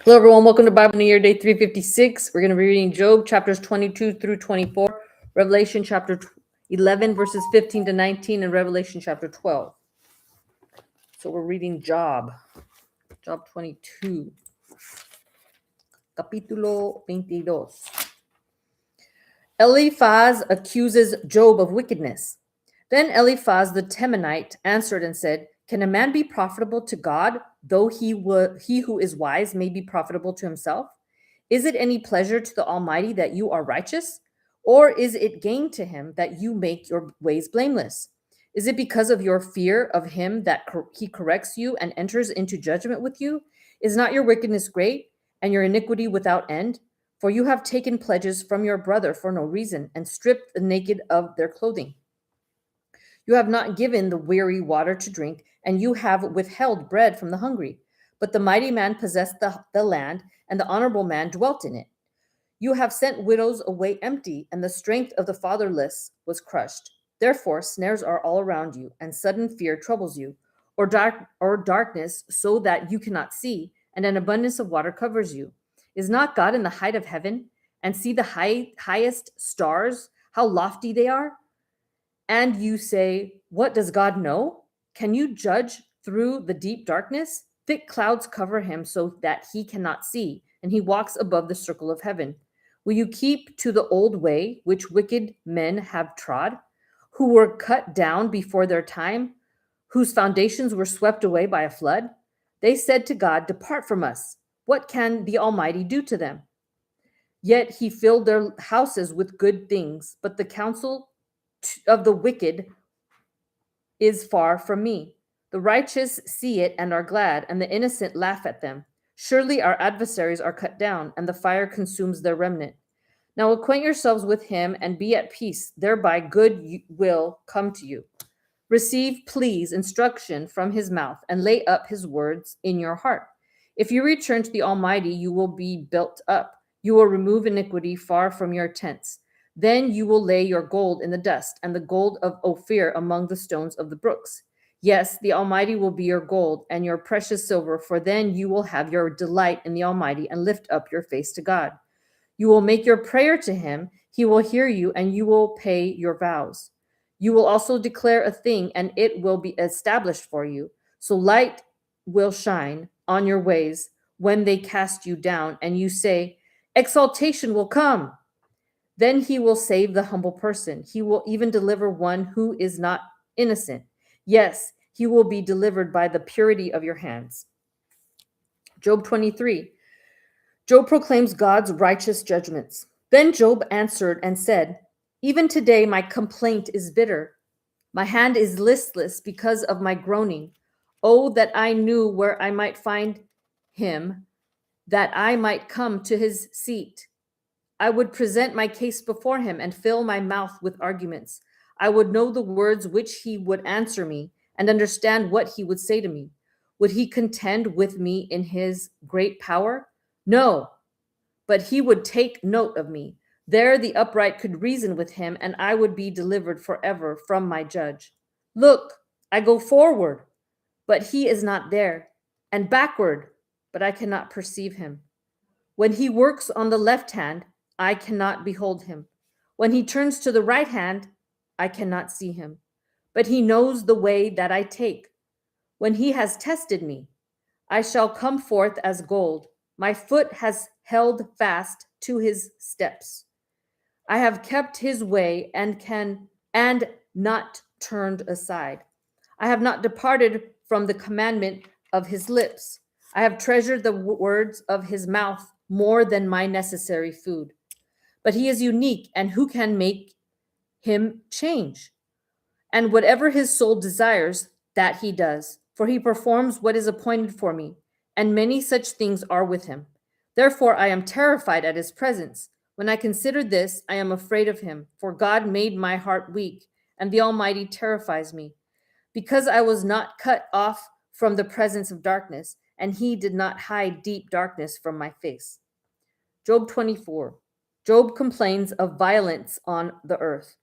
Hello, everyone. Welcome to Bible New Year Day 356. We're going to be reading Job chapters 22 through 24, Revelation chapter 11, verses 15 to 19, and Revelation chapter 12. So we're reading Job 22, capítulo 22. Eliphaz accuses Job of wickedness. Then Eliphaz the Temanite answered and said, "Can a man be profitable to God, though he who is wise may be profitable to himself? Is it any pleasure to the Almighty that you are righteous? Or is it gain to him that you make your ways blameless? Is it because of your fear of him that he corrects you and enters into judgment with you? Is not your wickedness great, and your iniquity without end? For you have taken pledges from your brother for no reason, and stripped the naked of their clothing. You have not given the weary water to drink, and you have withheld bread from the hungry. But the mighty man possessed the land, and the honorable man dwelt in it. You have sent widows away empty, and the strength of the fatherless was crushed. Therefore, snares are all around you, and sudden fear troubles you, or darkness, so that you cannot see, and an abundance of water covers you. Is not God in the height of heaven? And see the highest stars, how lofty they are? And you say, "What does God know? Can you judge through the deep darkness? Thick clouds cover him so that he cannot see, and he walks above the circle of heaven. Will you keep to the old way which wicked men have trod, who were cut down before their time, whose foundations were swept away by a flood? They said to God, 'Depart from us. What can the Almighty do to them?' Yet he filled their houses with good things, but the counsel of the wicked is far from me. The righteous see it and are glad, and the innocent laugh at them. Surely our adversaries are cut down, and the fire consumes their remnant. Now acquaint yourselves with him and be at peace, thereby good will come to you. Receive, please, instruction from his mouth, and lay up his words in your heart. If you return to the Almighty, you will be built up. You will remove iniquity far from your tents. Then you will lay your gold in the dust, and the gold of Ophir among the stones of the brooks. Yes, the Almighty will be your gold and your precious silver, for then you will have your delight in the Almighty and lift up your face to God. You will make your prayer to him, he will hear you, and you will pay your vows. You will also declare a thing, and it will be established for you. So light will shine on your ways when they cast you down, and you say, 'Exaltation will come.' Then he will save the humble person. He will even deliver one who is not innocent. Yes, he will be delivered by the purity of your hands." Job 23. Job proclaims God's righteous judgments. Then Job answered and said, "Even today my complaint is bitter. My hand is listless because of my groaning. Oh, that I knew where I might find him, that I might come to his seat. I would present my case before him and fill my mouth with arguments. I would know the words which he would answer me and understand what he would say to me. Would he contend with me in his great power? No, but he would take note of me. There the upright could reason with him, and I would be delivered forever from my judge. Look, I go forward, but he is not there, and backward, but I cannot perceive him. When he works on the left hand, I cannot behold him. When he turns to the right hand, I cannot see him. But he knows the way that I take. When he has tested me, I shall come forth as gold. My foot has held fast to his steps. I have kept his way and not turned aside. I have not departed from the commandment of his lips. I have treasured the words of his mouth more than my necessary food. But he is unique, and who can make him change? And whatever his soul desires, that he does, for he performs what is appointed for me, and many such things are with him. Therefore I am terrified at his presence. When I consider this, I am afraid of him, for God made my heart weak, and the Almighty terrifies me. Because I was not cut off from the presence of darkness, and he did not hide deep darkness from my face. Job 24. Job complains of violence on the earth.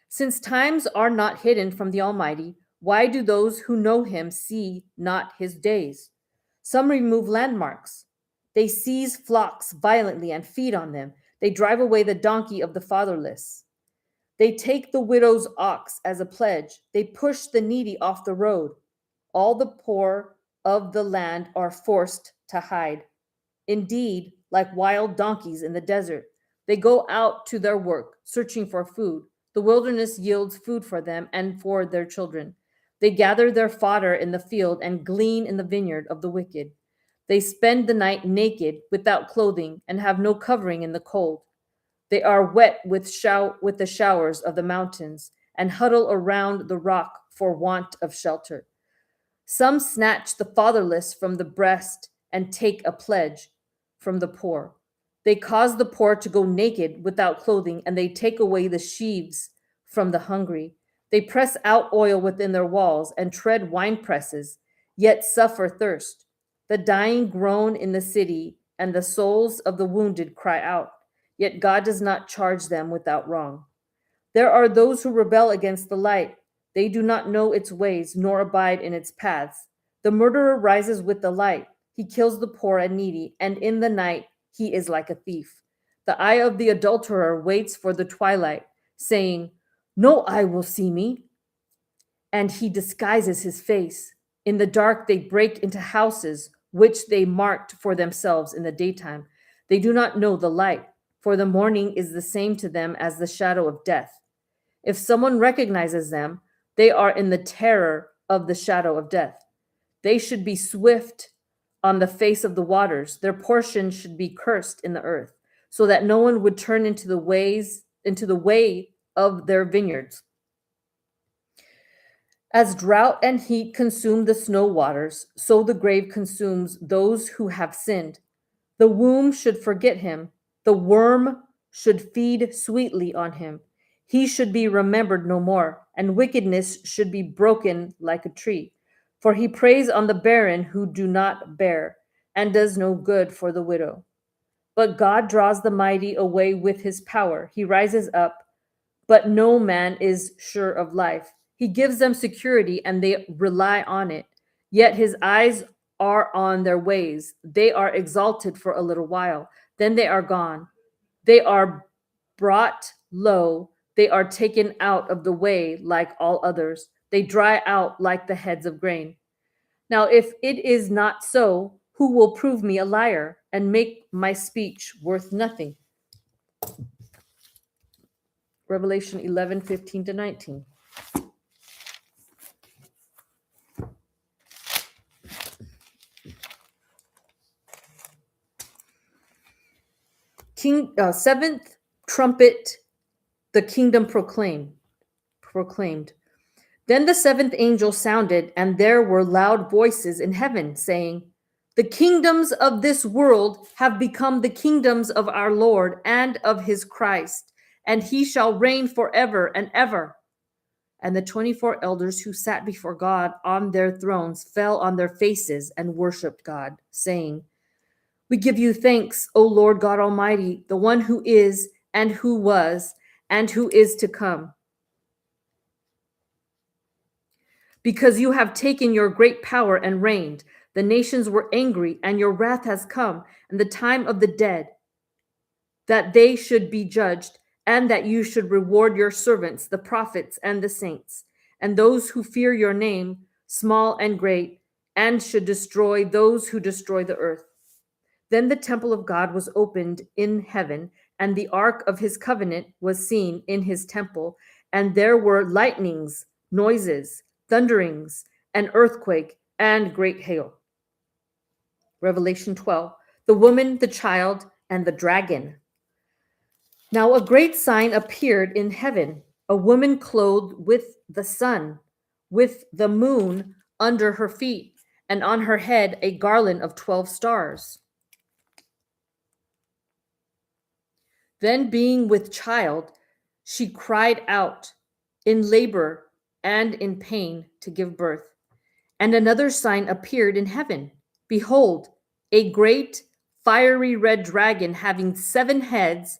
Since times are not hidden from the Almighty, why do those who know him see not his days? Some remove landmarks, They seize flocks violently and feed on them. They drive away the donkey of the fatherless. They take the widow's ox as a pledge. They push the needy off the road. All the poor of the land are forced to hide. Indeed, like wild donkeys in the desert, they go out to their work, searching for food. The wilderness yields food for them and for their children. They gather their fodder in the field and glean in the vineyard of the wicked. They spend the night naked, without clothing, and have no covering in the cold. They are wet with the showers of the mountains and huddle around the rock for want of shelter. Some snatch the fatherless from the breast and take a pledge from the poor. They cause the poor to go naked without clothing, and they take away the sheaves from the hungry. They press out oil within their walls and tread wine presses, yet suffer thirst. The dying groan in the city, and the souls of the wounded cry out, yet God does not charge them without wrong. There are those who rebel against the light. They do not know its ways, nor abide in its paths. The murderer rises with the light. He kills the poor and needy, and in the night he is like a thief. The eye of the adulterer waits for the twilight, saying, "No eye will see me." And he disguises his face. In the dark they break into houses, which they marked for themselves in the daytime. They do not know the light, for the morning is the same to them as the shadow of death. If someone recognizes them, they are in the terror of the shadow of death. They should be swift on the face of the waters. Their portion should be cursed in the earth, so that no one would turn into the way of their vineyards. As drought and heat consume the snow waters, so the grave consumes those who have sinned. The womb should forget him. The worm should feed sweetly on him. He should be remembered no more, and wickedness should be broken like a tree. For he preys on the barren who do not bear, and does no good for the widow. But God draws the mighty away with his power. He rises up, but no man is sure of life. He gives them security, and they rely on it. Yet his eyes are on their ways. They are exalted for a little while. Then they are gone. They are brought low. They are taken out of the way like all others. They dry out like the heads of grain. Now, if it is not so, who will prove me a liar and make my speech worth nothing? Revelation 11:15-19. Seventh trumpet, the kingdom proclaimed. Then the seventh angel sounded, and there were loud voices in heaven saying, "The kingdoms of this world have become the kingdoms of our Lord and of his Christ, and he shall reign forever and ever." And the 24 elders who sat before God on their thrones fell on their faces and worshiped God, saying, "We give you thanks, O Lord God Almighty, the one who is and who was and who is to come. Because you have taken your great power and reigned. The nations were angry, and your wrath has come, and the time of the dead, that they should be judged, and that you should reward your servants, the prophets and the saints, and those who fear your name, small and great, and should destroy those who destroy the earth." Then the temple of God was opened in heaven, and the ark of his covenant was seen in his temple, and there were lightnings, noises, thunderings, an earthquake, and great hail. Revelation 12, the woman, the child, and the dragon. Now a great sign appeared in heaven, a woman clothed with the sun, with the moon under her feet, and on her head a garland of 12 stars. Then, being with child, she cried out in labor and in pain to give birth. And another sign appeared in heaven. Behold, a great fiery red dragon having 7 heads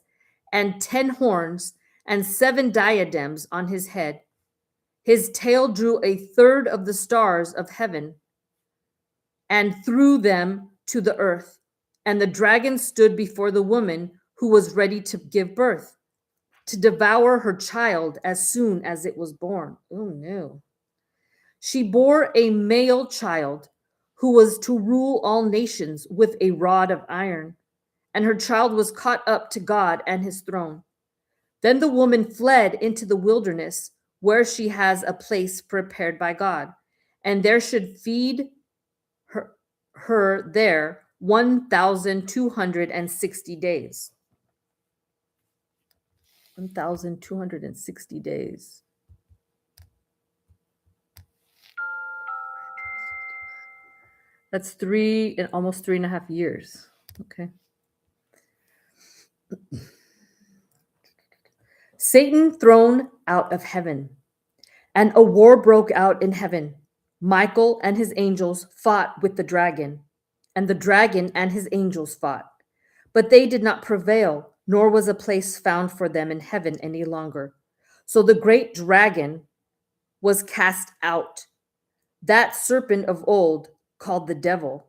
and 10 horns and 7 diadems on his head. His tail drew a third of the stars of heaven and threw them to the earth. And the dragon stood before the woman who was ready to give birth, to devour her child as soon as it was born. Oh no. She bore a male child who was to rule all nations with a rod of iron, and her child was caught up to God and his throne. Then the woman fled into the wilderness, where she has a place prepared by God, and there should feed her there 1,260 days. 1,260 days. That's almost 3.5 years. Okay. Satan thrown out of heaven, and a war broke out in heaven. Michael and his angels fought with the dragon, and the dragon and his angels fought. But they did not prevail, nor was a place found for them in heaven any longer. So the great dragon was cast out, that serpent of old called the devil,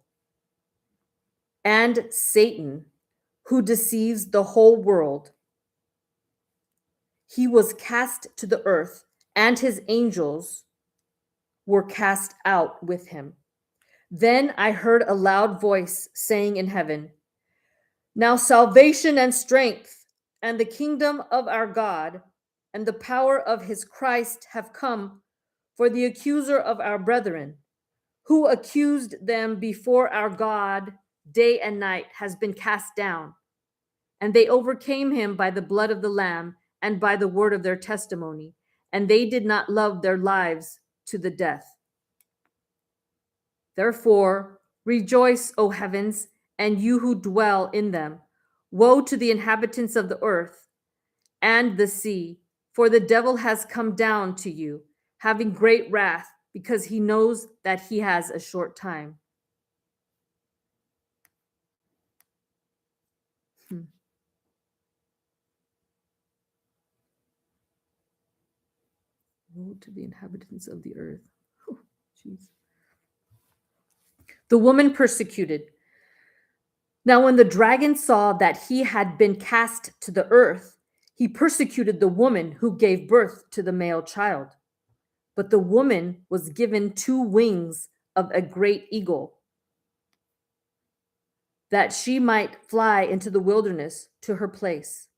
and Satan, who deceives the whole world. He was cast to the earth, and his angels were cast out with him. Then I heard a loud voice saying in heaven, "Now salvation and strength and the kingdom of our God and the power of his Christ have come, for the accuser of our brethren, who accused them before our God day and night, has been cast down. And they overcame him by the blood of the Lamb and by the word of their testimony, and they did not love their lives to the death. Therefore, rejoice, O heavens, and you who dwell in them. Woe to the inhabitants of the earth and the sea, for the devil has come down to you, having great wrath, because he knows that he has a short time." Woe to the inhabitants of the earth. Oh, jeez. The woman persecuted. Now, when the dragon saw that he had been cast to the earth, he persecuted the woman who gave birth to the male child. But the woman was given 2 wings of a great eagle, that she might fly into the wilderness to her place,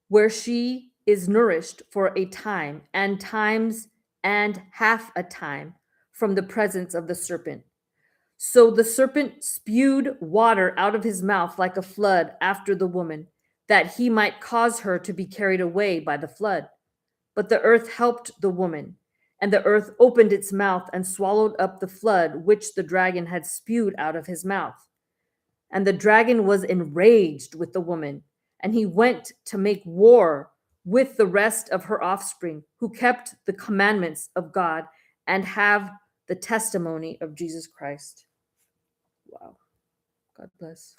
where she is nourished for a time and times and half a time from the presence of the serpent. So the serpent spewed water out of his mouth like a flood after the woman, that he might cause her to be carried away by the flood. But the earth helped the woman, and the earth opened its mouth and swallowed up the flood which the dragon had spewed out of his mouth. And the dragon was enraged with the woman, and he went to make war with the rest of her offspring, who kept the commandments of God and have the testimony of Jesus Christ. Wow. God bless.